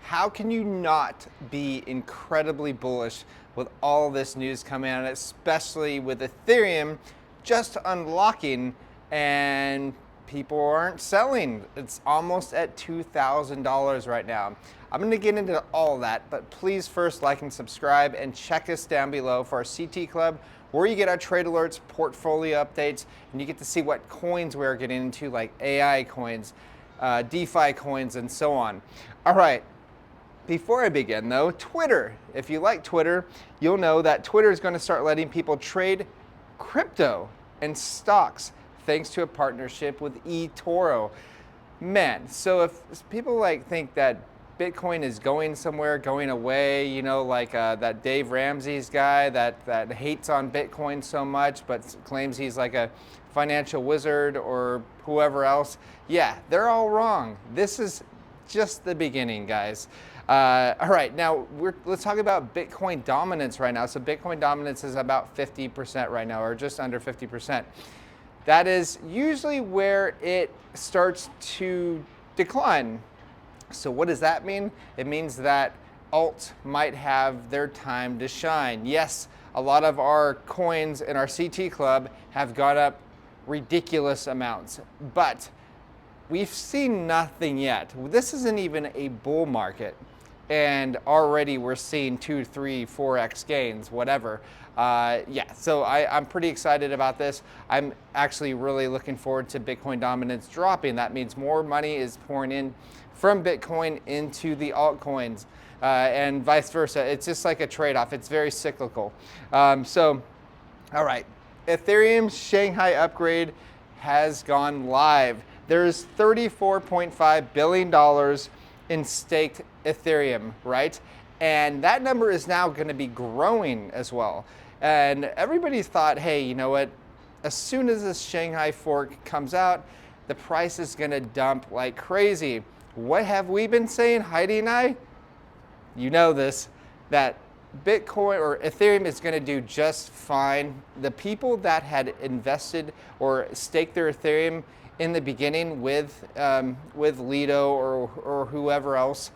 How can you not be incredibly bullish with all this news coming out, especially with Ethereum just unlocking and people aren't selling? It's almost at $2,000 right now. I'm going to get into all that, but please first like and subscribe and check us down below for our CT Club, where you get our trade alerts, portfolio updates, and you get to see what coins we're getting into, like AI coins, DeFi coins, and so on. All right. Before I begin though, Twitter. If you like Twitter, you'll know that Twitter is going to start letting people trade crypto and stocks thanks to a partnership with eToro. Man, so if people think that Bitcoin is going somewhere, going away, you know, like that Dave Ramsey's guy that hates on Bitcoin so much but claims he's like a financial wizard, or whoever else, yeah, they're all wrong. This is just the beginning, guys. All right, now let's talk about Bitcoin dominance right now. So Bitcoin dominance is about 50% right now, or just under 50%. That is usually where it starts to decline. So what does that mean? It means that alt might have their time to shine. Yes, a lot of our coins in our CT Club have gone up ridiculous amounts, but we've seen nothing yet. This isn't even a bull market, and already we're seeing 2, 3, 4x gains, whatever. Yeah, so I'm pretty excited about this. I'm actually really looking forward to Bitcoin dominance dropping. That means more money is pouring in from Bitcoin into the altcoins, and vice versa. It's just like a trade-off. It's very cyclical. So, all right, Ethereum's Shanghai upgrade has gone live. There's $34.5 billion in staked Ethereum, right? And that number is now going to be growing as well. And everybody thought, hey, you know what? As soon as this Shanghai fork comes out, the price is going to dump like crazy. What have we been saying, Heidi and I? You know this, that Bitcoin or Ethereum is going to do just fine. The people that had invested or staked their Ethereum in the beginning with Lido or whoever else,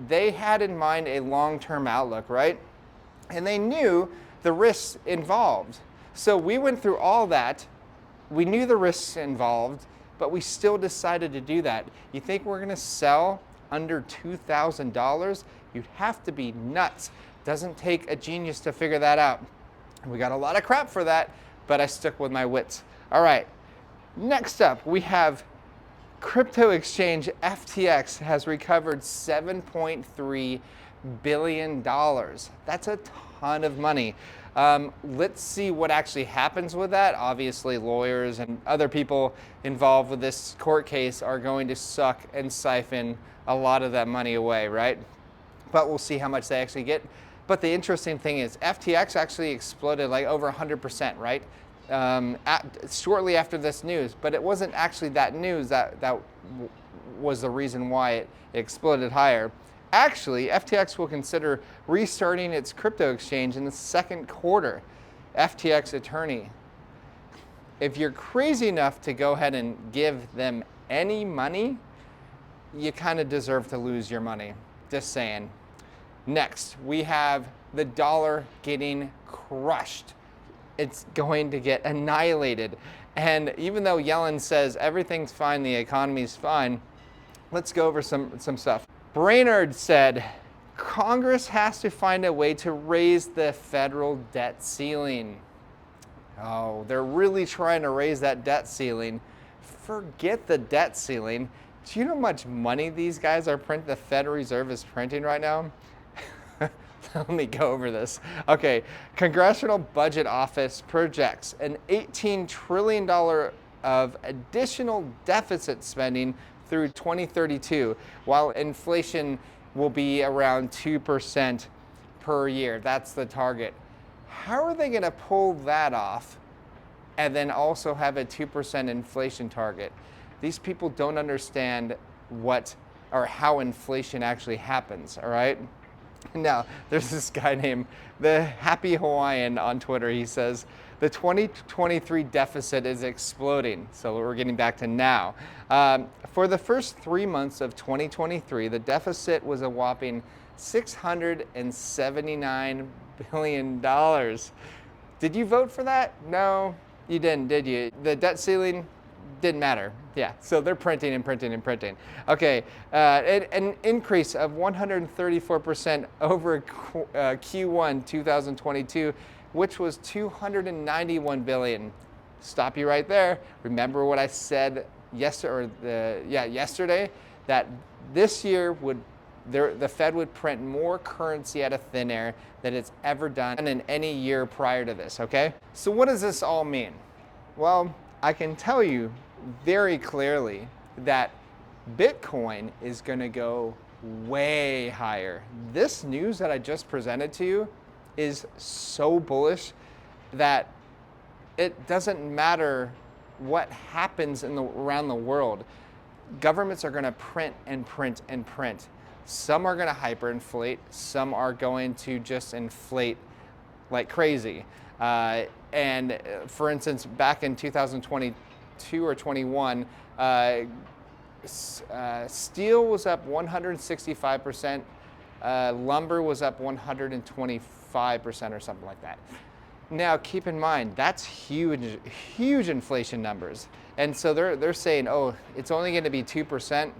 they had in mind a long-term outlook, right? And they knew the risks involved. So we went through all that. We knew the risks involved, but we still decided to do that. You think we're going to sell under $2,000? You'd have to be nuts. Doesn't take a genius to figure that out. We got a lot of crap for that, but I stuck with my wits. All right. Next up, we have crypto exchange FTX has recovered $7.3 billion. That's a ton of money. Let's see what actually happens with that. Obviously, lawyers and other people involved with this court case are going to suck and siphon a lot of that money away, right? But we'll see how much they actually get. But the interesting thing is FTX actually exploded like over 100%, right? Shortly after this news, but it wasn't actually that news that was the reason why it exploded higher. Actually, FTX will consider restarting its crypto exchange in the second quarter. FTX attorney, if you're crazy enough to go ahead and give them any money, you kind of deserve to lose your money. Just saying. Next, we have the dollar getting crushed. It's going to get annihilated. And even though Yellen says everything's fine, the economy's fine, let's go over some stuff. Brainerd said, Congress has to find a way to raise the federal debt ceiling. Oh, they're really trying to raise that debt ceiling. Forget the debt ceiling. Do you know how much money these guys are the Federal Reserve is printing right now? Let me go over this. Okay, Congressional Budget Office projects an $18 trillion of additional deficit spending through 2032, while inflation will be around 2% per year. That's the target. How are they going to pull that off and then also have a 2% inflation target? These people don't understand what or how inflation actually happens, all right? Now, there's this guy named the Happy Hawaiian on Twitter. He says, the 2023 deficit is exploding. So we're getting back to now. For the first 3 months of 2023, the deficit was a whopping $679 billion. Did you vote for that? No, you didn't, did you? The debt ceiling didn't matter. Yeah, so they're printing and printing and printing. Okay, an increase of 134% over Q1 2022, which was 291 billion. Stop you right there. Remember what I said yesterday, that this year the Fed would print more currency out of thin air than it's ever done in any year prior to this, okay? So what does this all mean? Well, I can tell you very clearly that Bitcoin is gonna go way higher. This news that I just presented to you is so bullish that it doesn't matter what happens around the world. Governments are gonna print and print and print. Some are gonna hyperinflate, some are going to just inflate like crazy. And for instance, back in 2022 or 21, steel was up 165%, lumber was up 125% or something like that. Now keep in mind, that's huge, huge inflation numbers. And so they're saying, oh, it's only gonna be 2%.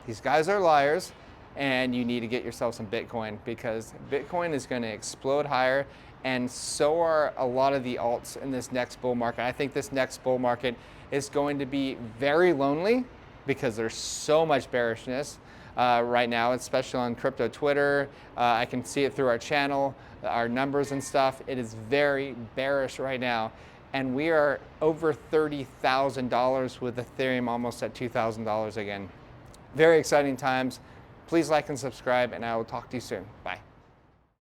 These guys are liars, and you need to get yourself some Bitcoin, because Bitcoin is gonna explode higher, and so are a lot of the alts in this next bull market. I think this next bull market is going to be very lonely because there's so much bearishness right now, especially on crypto Twitter. I can see it through our channel, our numbers and stuff. It is very bearish right now. And we are over $30,000 with Ethereum almost at $2,000 again. Very exciting times. Please like and subscribe, and I will talk to you soon. Bye.